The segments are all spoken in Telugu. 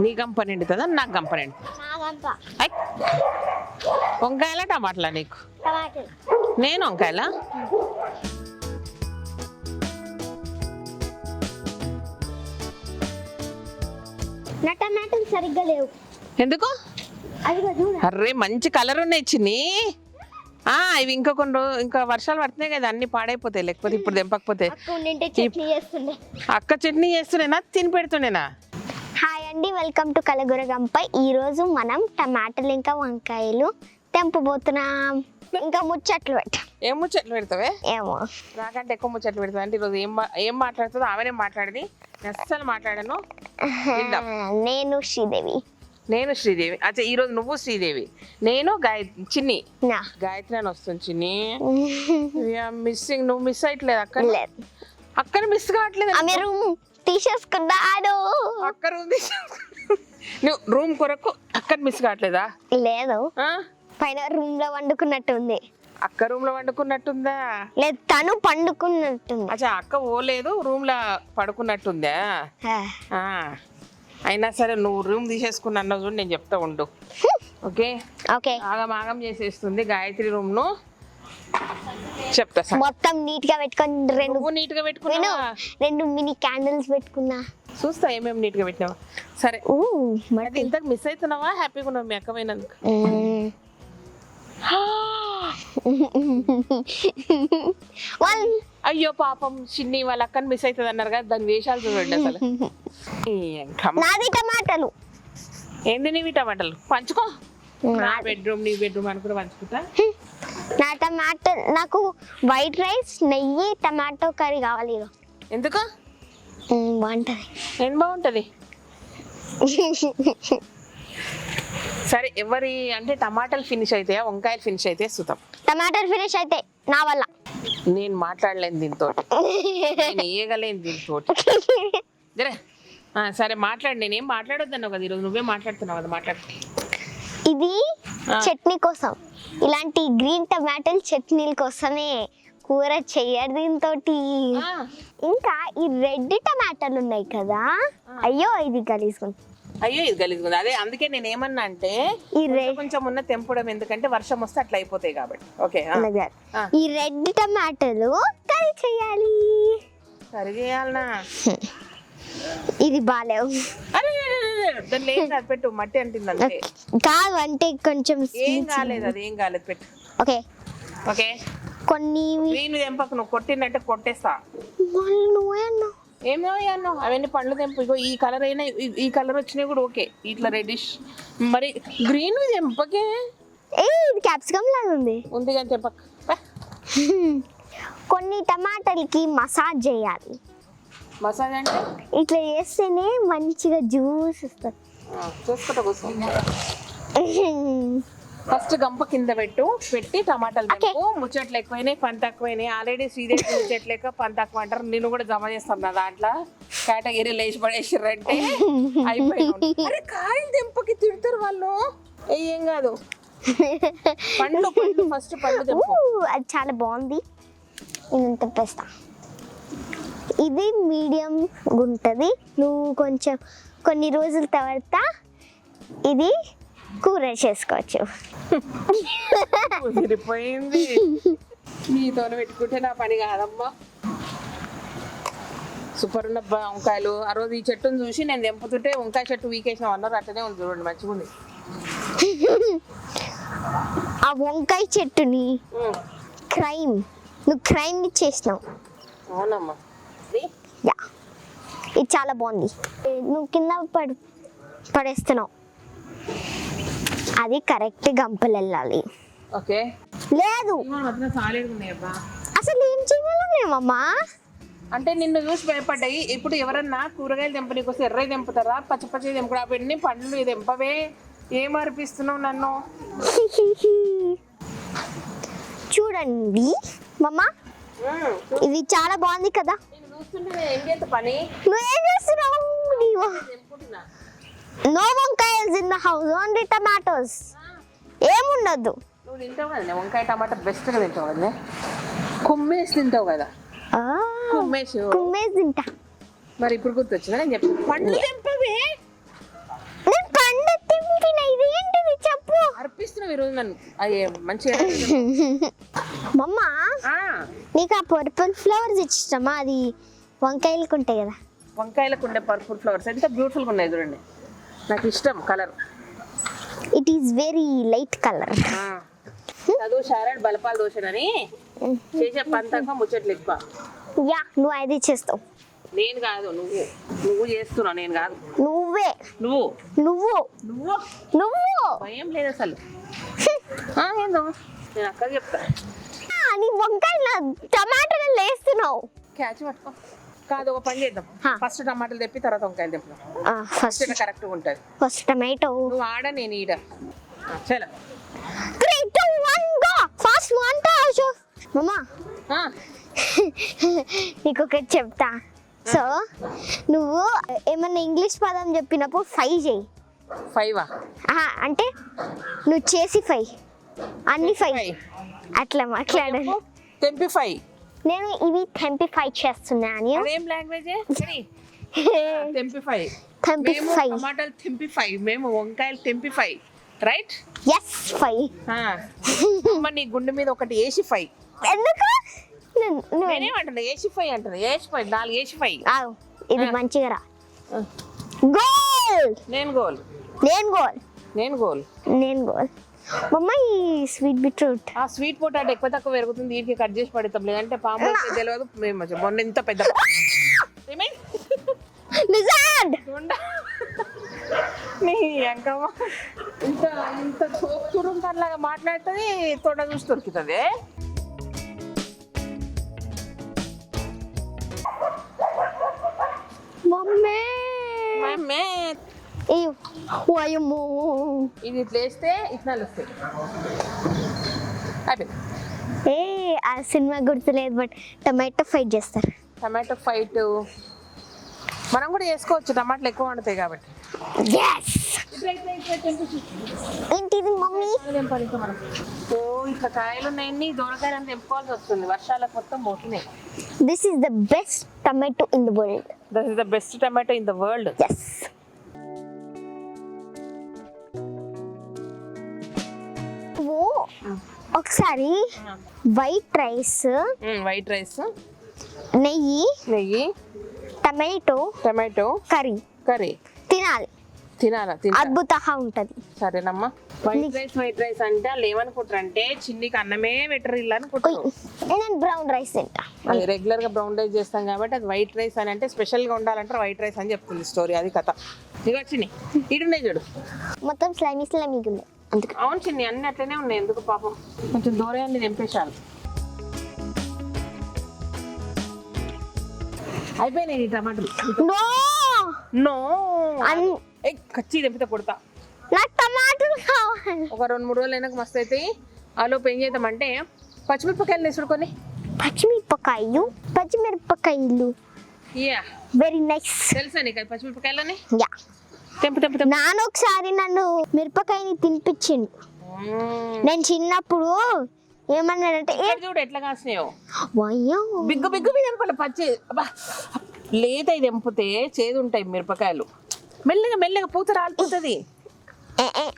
నీ గంప నిండుతుందా నాకు గంప నిండుతుందా? వంకాయలా టమాటలా నీకు? నేను వంకాయలా? టమాటాలు సరిగ్గా లేవు. ఎందుకు? అర్రే మంచి కలర్ ఉన్నాయి చిన్ని. ఇవి ఇంకా ఇంకా వర్షాలు పడుతున్నాయి కదా, అన్ని పాడైపోతాయి లేకపోతే ఇప్పుడు తెంపకపోతే. అక్క చట్నీ చేస్తుండేనా, తిని పెడుతుండేనా? హాయ్ అండి, వెల్కమ్ టు కలగుర గంప. ఈ రోజు మనం టమాటాలు ఇంకా వంకాయలు తెంపబోతున్నాం. ఇంకా ముచ్చట్లు పెట్టాం. ఏం ముచ్చట్లు పెడతావే? ఏమో, నాకంటే ఎక్కువ ముచ్చట్లు పెడతావు. అంటే ఈరోజు ఏం మాట్లాడుతుందో ఆమెనే మాట్లాడది, అస్సలు మాట్లాడాను. నేను శ్రీదేవి. అచ్చా, ఈరోజు నువ్వు శ్రీదేవి, నేను చిన్ని. గాయత్రి అని వస్తుంది చిన్ని. మిస్సింగ్, నువ్వు మిస్ అయ్యట్లేదు అక్కడ? అక్కడ మిస్ కావట్లేదు. తీసేసుకున్నాడు. అక్క రూమ్ నువ్వు రూమ్ కొరకు అక్కడ మిస్ కావట్లేదా? లేదు, పైన రూమ్ లో వండుకున్నట్టుంది. అక్క రూమ్ లో వండుకున్నట్టుందా? లేదు, తను పండుకున్నట్టుంది. అచ్చా, అక్క ఓలేదు, రూమ్ లో పడుకున్నట్టుందా? అయినా సరే నువ్వు రూమ్ తీసేసుకున్నా చూడు, నేను చెప్తా ఉండు. Okay okay. ఆగం చేసేస్తుంది గాయత్రి రూమ్ ను. చెప్తా మొత్తం నీట్ గా పెట్టుకొని నీట్ గా పెట్టుకున్నా, 2 మినీ క్యాండిల్స్ పెట్టుకున్నా. చూస్తా ఏమేమి నీట్ గా పెట్టినావా. సరే, ఇంతకు మిస్ అవుతున్నావా? హ్యాపీగా ఉన్నావు మీ అక్క పోయినందుకు? అయ్యో పాపం చిన్ని వాళ్ళ అక్కని మిస్ అవుతుంది అన్నారు కదా, దాని వేషాలు చూడండి అసలు. నాది టమాటాలు. ఏంది నీవి టమాటాలు? పంచుకో. నా బెడ్రూమ్ నీ బెడ్రూమ్ అని కూడా పంచుకుంటా. నా టమాటో, నాకు వైట్ రైస్, నెయ్యి, టమాటో కర్రీ కావాలి. ఎందుకు? బాగుంటది. ఏం బాగుంటది? సరే, ఎవరి అంటే టమాటాలు ఫినిష్ అయితే వంకాయలు ఫినిష్ అయితే చూద్దాం. టమాటాలు ఫినిష్ అయితే నా వల్ల. నేను మాట్లాడలేను దీంతో, నేను వేయగలేను దీంతో. సరే మాట్లాడు. నేనేం మాట్లాడొద్దన్నావు కదా ఈరోజు, నువ్వే మాట్లాడుతున్నావు కదా, మాట్లాడు. ఇది చట్నీ కోసం, ఇలాంటి గ్రీన్ టమాటాలు చట్నీల కోసమే కూర చెయ్యరు దీంతో. ఇంకా ఈ రెడ్ టమాటాలు ఉన్నాయి కదా, అయ్యో ఇది గలీజుకుంది. అదే అందుకే నేను ఏమన్నా అంటే ఈ కొంచెం ఉన్న తెంపడం, ఎందుకంటే వర్షం వస్తే అట్లా అయిపోతాయి కాబట్టి. ఓకే, ఈ రెడ్ టమాటాలు కర్రీ చేయాలి. కర్రీ చేయాలనా? ఇది బాలేవు. దాన్ని ఏం కాదు, పెట్టు. మట్టి అంటుంది అంతే. కాదు అంటే కొంచెం ఏం కాలేదు, అది ఏం కాలేదు, పెట్టు. Okay okay. కొన్ని తెంపకు, నువ్వు కొట్టినట్టే కొట్టేస్తా. ఏమో అన్నావు, అవన్నీ పండ్లు తెంపు. ఇగో ఈ కలర్ అయినా, ఈ కలర్ వచ్చినాయి కూడా ఓకే. ఇట్లా రెడ్డిష్, మరి గ్రీన్ తెంపకే. ఇది క్యాప్సికమ్ లాగా ఉంది కానీ తెంపక. కొన్ని టమాటాలకి మసాజ్ చేయాలి. మసాజ్ అంటే ఇట్లా చేస్తేనే మంచిగా జ్యూస్ వస్తుంది. చూసుకుంటా కూర్చో. ఫస్ట్ గంప కింద పెట్టి టమాటాలు తెంపు. ముచ్చట్లు ఎక్కువైనాయి, పని తక్కువైనాయి. ఆల్రెడీ శ్రీదేవి ముచ్చట్లు లేక పని తక్కువ అంటారు. నేను కూడా జమ చేస్తాను నా దాంట్లో. కేటగిరీ లేచి పడేసిర్రంటే అయిపోయింది. అరే కాయలు తెంపకి తిడతారు వాళ్ళు. ఏం కాదు, పండ్లు ఫస్ట్ పండ్లు తెంపు. అది చాలా బాగుంది, నేను తెంపేస్తా. ఇది మీడియం ఉంటుంది. నువ్వు కొంచెం కొన్ని రోజుల తర్వాత ఇది కూర చేసుకోవచ్చు. కుదిరిపోయింది. నీతో పెట్టుకుంటే నా పని కాదమ్మా. సూపర్ ఉన్న వంకాయలు. ఆ రోజు ఈ చెట్టును చూసి నేను తెంపుతుంటే వంకాయ చెట్టు వీకేసినాం అన్నారు, అట్లనే ఉంది చూడండి, మంచిగా ఉంది. ఆ వంకాయ చెట్టుని నువ్వు క్రైమ్ చేసినావు. అవునమ్మా, ఇది చాలా బాగుంది. నువ్వు కింద పడేస్తున్నావు, అది కరెక్ట్ గంపలు వెళ్ళాలి. ఓకే. లేదు అసలు ఏం చేయమమ్మా అంటే నిన్ను చూసి భయపడ్డాయి. ఇప్పుడు ఎవరన్నా కూరగాయలు తెంపనీకి వస్తే ఎర్రవి తెంపుతారా, పచ్చి తెంపుడు? అవన్నీ పండ్లు తెంపవే. ఏం అర్పిస్తున్నావు నన్ను? చూడండి మమ్మ, ఇది చాలా బాగుంది కదా. పని నువ్వేం చేస్తున్నావు? నో వంకాయస్ in the house, only tomatoes. ఏముండదు. నువ్వు తింటావు కదా వంకాయ టమాటా, బెస్ట్ గా తింటావు కదా. కుమ్మేసి తింటావు కదా. కుమ్మేసి తింటా. మరి ఇప్పుడు గుర్తొచ్చిందా? నేను చెప్తాను, పండ్లు తెంపవే. నువ్వు ఈరోజు నన్ను అయ్యే మంచిగా మమ్మ నీకు ఆ పర్పుల్ ఫ్లవర్స్ ఇష్టమా? అది వంకాయలకు ఉంటాయి కదా. వంకాయలకు ఉండే పర్పుల్ ఫ్లవర్స్ ఎంత బ్యూటిఫుల్గా ఉన్నాయి చూడండి. నాకు ఇష్టం colour. It is very light colour. చదువు షారాడ్ బలపాలు దోషనని చేసే పంతగా ముచ్చట్లు ఎక్కువ. యా నువ్వు అది చేస్తావు. నేను కాదు, నువ్వు చేస్తున్నావు, నేను కాదు. నువ్వే. నువ్వు నువ్వు నువ్వు నువ్వు భయం లేదు అసలు. ఏందో నేను అక్కడ చెప్తా. నీ వంకాయ టమాటాలు వేస్తున్నావు. క్యాచ్ పట్టుకో. కాదు, ఒక పని చేద్దాం. ఫస్ట్ టమాటాలు తెప్పి తర్వాత వంకాయలు తెప్పుదాం. ఫస్ట్ కరెక్ట్గా ఉంటుంది. First tomato. నువ్వు ఆడ, నేను ఈడ. చలో 3 2 1 గో. First montage. మమ్మా నీకు ఒకటి చెప్తా. సో నువ్వు ఏమన్నా ఇంగ్లీష్ పదం చెప్పినప్పుడు 5 చేయి. 5 అంటే నువ్వు చేసి 5 అన్ని 5 అట్లా మాట్లాడాలి. తెంపి 5. నేను ఇవి తెంపిఫై చేస్తున్నాను. అదేం లాంగ్వేజ్? తెంపిఫై. తెంపిఫై. టమాటాలు తెంపిఫై, మేము వంకాయలు తెంపిఫై. రైట్? yes 5. అమ్మ నీ గుండె మీద ఒకటి ఏసి 5. ఎందుకు? నేనేమంటున్నా ఏసి 5 అంటున్నా. ఏసి 5 4 ఏసి 5. ఇది మంచిగా రా. గోల్. నేను గోల్. నేను గోల్. నేను గోల్. నేను గోల్. మమ్మ ఈ స్వీట్ బీట్రూట్. ఆ స్వీట్ పొటాటో ఎక్కువ తక్కువ పెరుగుతుంది. దీనికి కట్ చేసి పడతాం, లేదంటే పాము తెలియదు. మేము మొన్న ఇంత పెద్ద నీ అంకమ్మ ఇంత ఇంత చూడుంటాలాగా మాట్లాడుతుంది. తోట చూసి దొరుకుతుంది. మమ్మీ మమ్మీ ఇది ఇట్లా వేస్తే ఇట్నాలు వస్తాయి. ఆ సినిమా గుర్తులేదు, బట్ టమాటో ఫైట్ చేస్తారు. టమాటో ఫైట్ మనం కూడా చేసుకోవచ్చు, టమాటాలు ఎక్కువ వండుతాయి కాబట్టి. ఏంటిది మమ్మీ? ఓ ఇట్లా కాయలు ఉన్నాయన్ని దూరకాయలు అంతా తెంపుకోవాల్సి వస్తుంది. వర్షాలకు మొత్తం పోతున్నాయి. This is the best tomato in the world. This is the best tomato in the world. yes. ఒకసారి వైట్ రైస్ నెయ్యి టమాటో కర్రీ తినాలి. అద్భుతంగా ఉంటది. సరేనమ్మా. వైట్ రైస్ అంటే వాళ్ళు ఏమనుకుంటారు అంటే చిన్నికి అన్నమే బెటర్ ఇల్లు అనుకుంటారు. నేను బ్రౌన్ రైస్ తింటా. అది రెగ్యులర్ గా బ్రౌన్ రైస్ చేస్తాం కాబట్టి అది వైట్ రైస్ అని అంటే స్పెషల్ గా ఉండాలంటారు. వైట్ రైస్ అని చెప్తుంది స్టోరీ. అది కథ. ఇక చిన్ని ఇడున్నాయి చూడు, మొత్తం స్లైమీగా ఉన్నాయి. అందుకు అవును చిన్ని, అన్ని అట్లనే ఉన్నాయి. ఎందుకు పాపం కొంచెం దూరాన్ని నింపేశాను. అయిపోయినాయి ఈ టమాటాలు. నో కచ్చి తెంపితే కొడతా. నాకు టమాటాలు కావాలి. ఒక 2-3 రోజులు అయినాక మస్తు అవుతాయి. ఆలోపు ఏం చేద్దామంటే పచ్చిమిరపకాయలు వేసుకొని. పచ్చిమిరపకాయలు వెరీ నైస్. తెలుసా నీకు అది పచ్చిమిరపకాయలని? యా. నాన్న ఒకసారి నన్ను మిరపకాయని తినిపించిండు. నేను చిన్నప్పుడు ఏమన్నాడంటే చూడు ఎట్లా కాసినాయో. Big big తెంపాలి. పచ్చి లేత తెంపితే చేదు ఉంటాయి మిరపకాయలు. మెల్లగా మెల్లగా పూత రాలిపోతుంది.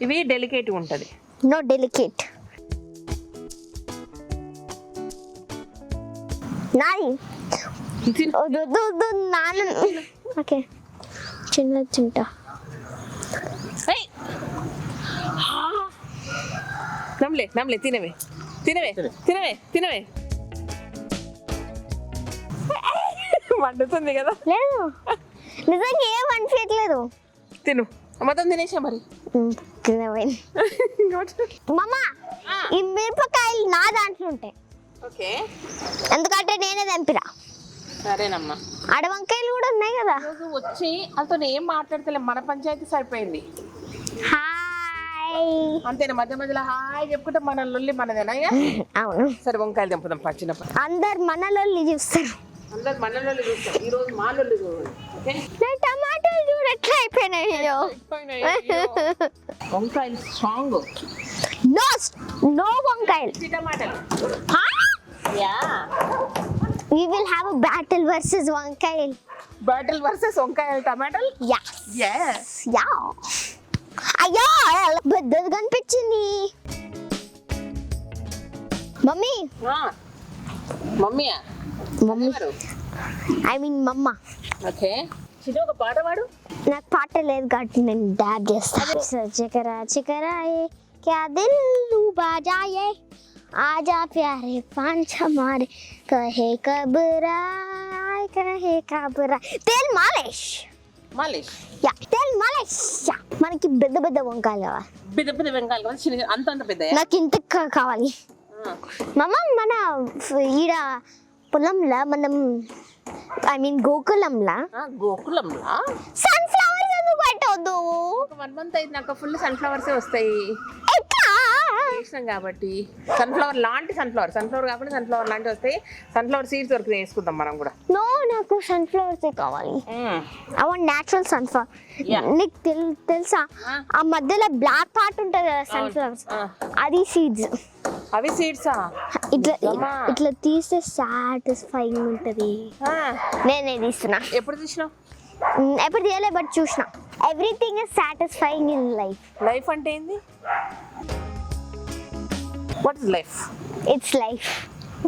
ఇవి డెలికేట్ ఉంటది. No delicate. నాది నాన్న. ఓకే చిన్న తింటా. నమ్లే తినవే వండుతుంది కదా. లేదు నిజంగా ఏం అనిపించట్లేదు. తిను మొత్తం తినేసా మరి. మమ్మా ఈ మిరపకాయలు నా దాంట్లో ఉంటాయి. ఓకే, ఎందుకంటే నేనే తెంపిరా. సరేనమ్మా. అడవంకాయలు కూడా ఉన్నాయి కదా. వచ్చి అతను ఏం మాట్లాడతలే, మన పంచాయతీ సరిపోయింది. హాయ్ అంతేనా? మధ్య మధ్యలో హాయ్ చెప్పుకుంటే మన లొల్లి మనదేనా? అవును. సరే వంకాయలు తెంపుదాం. పచ్చినప్పుడు అందరు మన లొల్లి చూస్తారు. అందరు మన లొల్లి చూస్తారు. ఈ రోజు మా లొల్లి చూడండి. టమాటాలు చూడు ఎట్లా అయిపోయినాయో. వంకాయలు స్ట్రాంగ్. నో వంకాయలు. టమాటాలు. We will have a battle versus వంకాయలు. Battle versus వంకాయలు టమాటాలు. Yes. Yeah. అయ్యో పెద్దది కనిపించింది. మమ్మీ మమ్మీయా? మమ్మీ ఐ మీన్ మమ్మ. ఓకే, చిన్న ఒక పాట పాడు. నాకు పాట లేదు కాబట్టి నేను డాబ్ చేస్తాను. చికరా చికరా ఏ క్యా దిల్ లూబా జాయే ఆజా ప్యారే పాంచ మారే కహే కబరాయ్ కహే కబరాయ్. తెల్ మాలిష్ మాలిష్. యా తెల్ మాలిష్. మనకి పెద్ద పెద్ద వంకాయలు కావాలి. పెద్ద పెద్ద వెంకాయలు కదా, చిన్న అంత పెద్ద. నాకు ఇంత కావాలి. మమ్మ మన ఈడ పొలంలో మనం ఐ మీన్ గోకులంలా సన్ఫ్లవర్స్ ఎందుకు పెట్టవద్దు? 1 month అయితే నాకు ఫుల్ సన్ఫ్లవర్సే వస్తాయి. ఎట్లా చేసినాం కాబట్టి సన్ఫ్లవర్ లాంటి సన్ఫ్లవర్ కాకుండా సన్ఫ్లవర్ లాంటి వస్తాయి. సన్ఫ్లవర్ సీడ్స్ వరకు వేసుకుందాం మనం కూడా. నో, నాకు సన్ఫ్లవర్స్ కావాలి. I want natural sunflower. నీకు తెలుసా ఆ మధ్యలో బ్లాక్ పార్ట్ ఉంటుంది కదా సన్ఫ్లవర్స్, అది సీడ్స్. అవి సీడ్సా? ఇట్లా తీస్తే సాటిస్ఫైయింగ్ ఉంటది. నేనే తీస్తున్నా. ఎప్పుడు తీసినావు? ఎప్పుడు తీయలే, బట్ చూసిన. Everything is satisfying in life. Life అంటే ఏంది? What is life? It's life.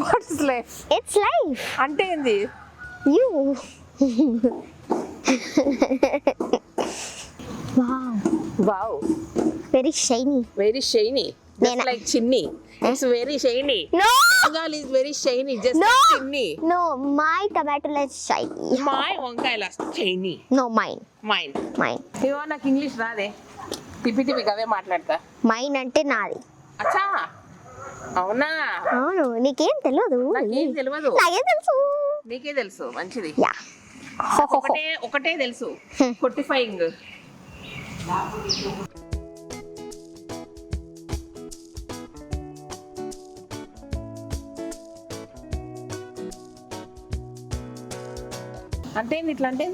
What is life? It's life అంటే ఏంది? You. Wow, very shiny. Very shiny, just like chinni. It's very shiny. No, Bengal is very shiny, just no, like chinni. no, my tomato is shiny. My వంకాయలు shiny. No, mine. Mine. ఇవో నాకు ఇంగ్లీష్ రాదే, తిప్పి అవే మాట్లాడతా. మైన్ అంటే నాది. అచ్చా, అవునా? అవును. నీకేం తెలియదు? నాకేం తెలియదు. నాకేం తెలుసు? నీకే తెలుసు. మంచిది. యా, ఒకటే తెలుసు, కొట్టిఫైయింగ్. అంటే ఇట్లా అంటే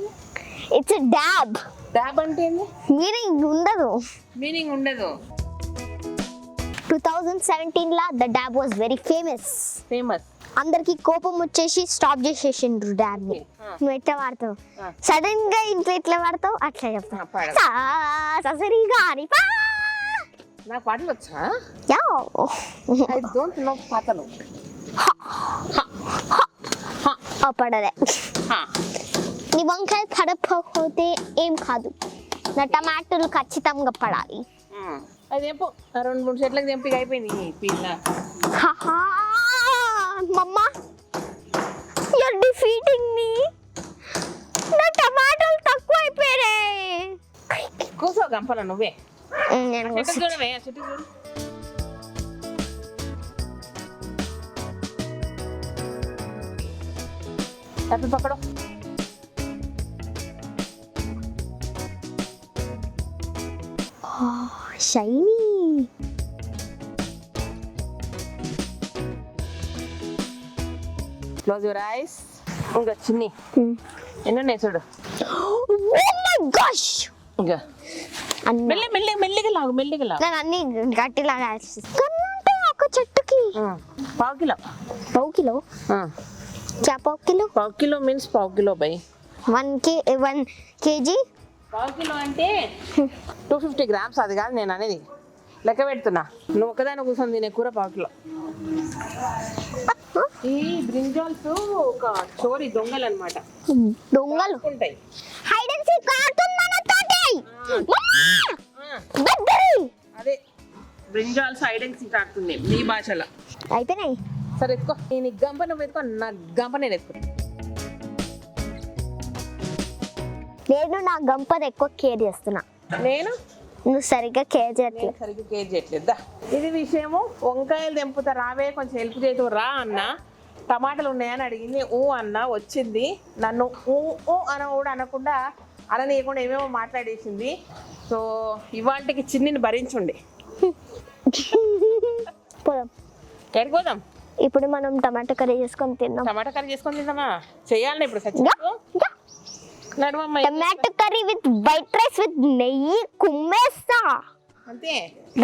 ఇట్స్ ఎ డాబ్. డాబ్ అంటే ఏంది? మీనింగ్ ఉండదు. 2017 లా the dab was very famous. అందరికి కోపం వచ్చేసి స్టాప్ చేసేసిండ్రు డాబ్ ని. నువ్వు ఎట్లా వాడతావు? సడన్ గా ఇంట్లో ఎట్లా వాడతావు అట్లా చెప్తా. సరిగా నాకు పాటలు వచ్చా? యా, ఐ డోంట్ నో పాటలు. పడదే. నీ వంకాయ పడకపోతే ఏం కాదు, నా టమాటోలు ఖచ్చితంగా పడాలి. అది తెంపు, 2-3 చెట్లకు తెంపి అయిపోయింది పిల్ల. మమ్మ, you're defeating me. నా టమాటోలు తక్కువ అయిపోయాయి. కూసో గంపల నువ్వే. నేను చెట్టు చూడవే, చెట్టు చూడు. అటు పక్కడు. షైనీ. Close your eyes. ఇంకా చిన్ని ఎన్నున్నాయి చూడు. Oh my gosh. ఇంకా మెల్లిగా లాగు. నేను అన్ని గట్టిలాగా ఒక చెట్టుకి పావు కిలో. పావు కిలో మీన్స్ పావు కిలో బై 1 kg. పావు కిలో అంటే 250 grams. అది కాదు నేను అనేది, లెక్క పెడుతున్నా. నువ్వు ఒకదాని కూర్చొని తినే కూర పావు కిలో. ఈ బ్రింజాల్స్ ఒక చోరీ దొంగలు అనమాట. దొంగలు ఉంటాయి. హైడ్ అండ్ సీక్ ఆడుతున్నానతోటి. అదే బ్రింజాల్స్ హైడ్ అండ్ సీక్ ఆడుతుంది మీ భాషలో. అయిపోయినాయి. సరే ఎత్తుకో. నేను గంప నువ్వు ఎత్తుకో, నా గంప నేను ఎత్తుకో. నేను నా గంపను ఎక్కువ కేర్ చేస్తున్నా. నువ్వు సరిగ్గా కేర్ చేయట్లేదా? ఇది విషయము. వంకాయలు తెంపుతా రావే, కొంచెం హెల్ప్ చేయదు రా అన్న. టమాటాలు ఉన్నాయని అడిగింది, ఊ అన్న. వచ్చింది. నన్ను ఊ అన కూడా అనకుండా అననీయకుండా ఏమేమో మాట్లాడేసింది. సో ఇవాళకి చిన్నిని భరించుండి. పోదాం. ఎక్కడికి పోదాం? ఇప్పుడు మనం టమాటా కర్రీ చేసుకొని తిందామా? చెయ్యాలి ఇప్పుడు. Tomato curry with white rice with నెయ్యి కుమ్మేస్తా. అంతే.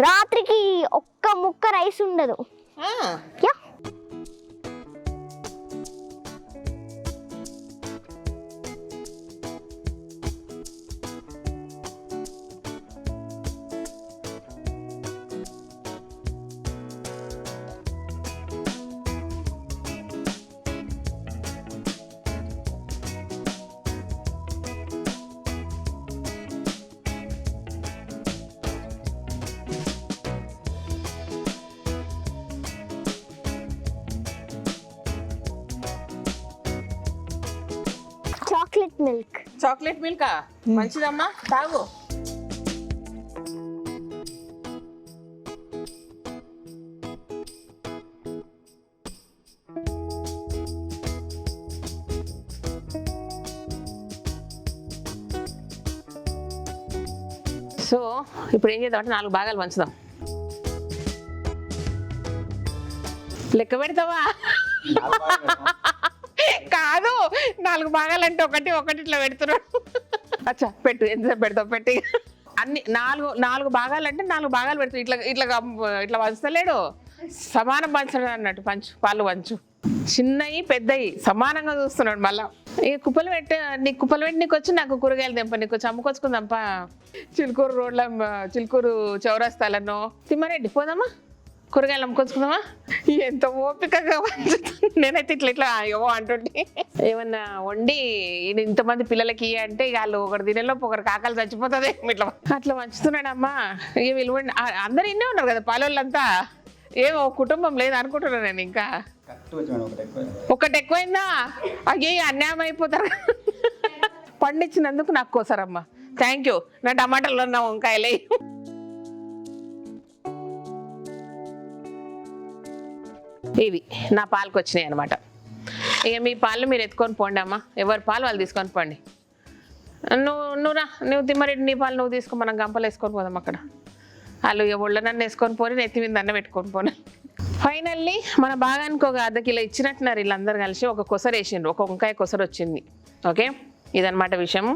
రాత్రికి ఒక్క ముక్క రైస్ ఉండదు. మిల్క్. చాక్లెట్ మిల్కా మంచిదమ్మా, తాగు. సో ఇప్పుడు ఏం చేద్దాం అంటే 4 భాగాలు పంచుదాం. లెక్క పెడతావా? కాదు, 4 భాగాలు అంటే ఒకటి ఇట్లా పెడుతున్నాడు. అచ్చా పెట్టు, ఎంతసేపు పెడతావు పెట్టి. అన్ని 4 భాగాలు అంటే 4 భాగాలు పెడతావు. ఇట్లా పంచుతలేడు, సమానం పంచడం అన్నట్టు. పాలు పంచు. చిన్నవి పెద్దవి సమానంగా చూస్తున్నాడు. మళ్ళా ఇక కుప్పలు పెట్టి నీకు వచ్చి నాకు కూరగాయలు తెంప, నీకు వచ్చి అమ్ముకొచ్చుకుందాంపా. చిలుకూరు చౌరస్తాలన్నో తిమ్మారెడ్డి పోదామా, కూరగాయలు అమ్ముకొచ్చుకుందామా. ఎంత ఓపికగా నేనైతే ఇట్లా ఏవో అంటుంటే ఏమన్నా వండి ఇంతమంది పిల్లలకి అంటే ఇక వాళ్ళు ఒకటి తినేలోపు ఒకరికి ఆకలి చచ్చిపోతుంది. అట్లా మంచుతున్నాడమ్మా. ఇక వీళ్ళు అందరు ఇన్నే ఉన్నారు కదా పాలోళ్ళంతా. ఏమో కుటుంబం లేదు అనుకుంటున్నాను నేను. ఇంకా ఒకటి ఎక్కువైందా? అయ్యే అన్యాయం అయిపోతారు. పండించినందుకు నాకు కోసారమ్మా, థ్యాంక్ యూ. నా టమాటాలు ఉన్న వంకాయలే. ఇవి నా పాలకు వచ్చినాయి అనమాట. ఇక మీ పాలు మీరు ఎత్తుకొని పోండి అమ్మా, ఎవరి పాలు వాళ్ళు తీసుకొని పోండి. నువ్వు తిమ్మరెడ్డి నీ పాలు నువ్వు తీసుకో, మనం గంపలు వేసుకొని పోదాం. అక్కడ వాళ్ళు ఒళ్ళనన్ను వేసుకొని పోని, నెత్తి మీద అన్న పెట్టుకొని పోను. ఫైనల్లీ మన భాగానికి ఒక 1/2 కిలో ఇచ్చినట్టున్నారు వీళ్ళందరూ కలిసి. ఒక కొసరు వేసిండ్రు, ఒక వంకాయ కొసరు వచ్చింది. ఓకే, ఇదనమాట విషయం.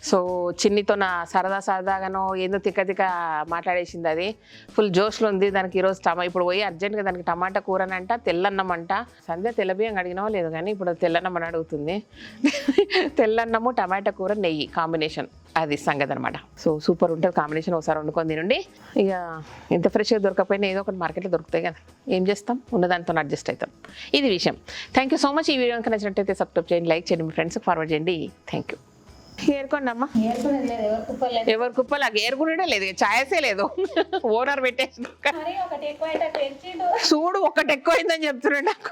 సో చిన్నితో నా సరదాగానో ఏదో తిక్క మాట్లాడేసింది. అది ఫుల్ జోష్లో ఉంది దానికి. ఈరోజు ఇప్పుడు పోయి అర్జెంట్గా దానికి టమాటా కూరనంట, తెల్లన్నం అంట. సంధ్య తెల్లబియ్యం అడిగినావో లేదు కానీ ఇప్పుడు తెల్లన్నం అని అడుగుతుంది. తెల్లన్నము టమాటా కూర నెయ్యి కాంబినేషన్, అది సంగతి అనమాట. సో సూపర్ ఉంటుంది కాంబినేషన్. ఒకసారి వండుకొని తినండి. ఇక ఇంత ఫ్రెష్గా దొరకపోయినా ఏదో ఒకటి మార్కెట్లో దొరుకుతాయి కదా, ఏం చేస్తాం, ఉన్నదాంతో అడ్జస్ట్ అవుతాం. ఇది విషయం. Thank you so much. ఈ వీడియో కనుక నచ్చినట్టయితే సబ్స్క్రైబ్ చేయండి, లైక్ చేయండి, మీ ఫ్రెండ్స్కి ఫార్వర్డ్ చేయండి. Thank you. ఏరుకోండి అమ్మా. ఎవరు కుప్పలు ఏరుకునే లేదు, ఛాయసే లేదు. ఓనర్ పెట్టేసి చూడు ఒకటి ఎక్కువైందని చెప్తున్నాడు నాకు.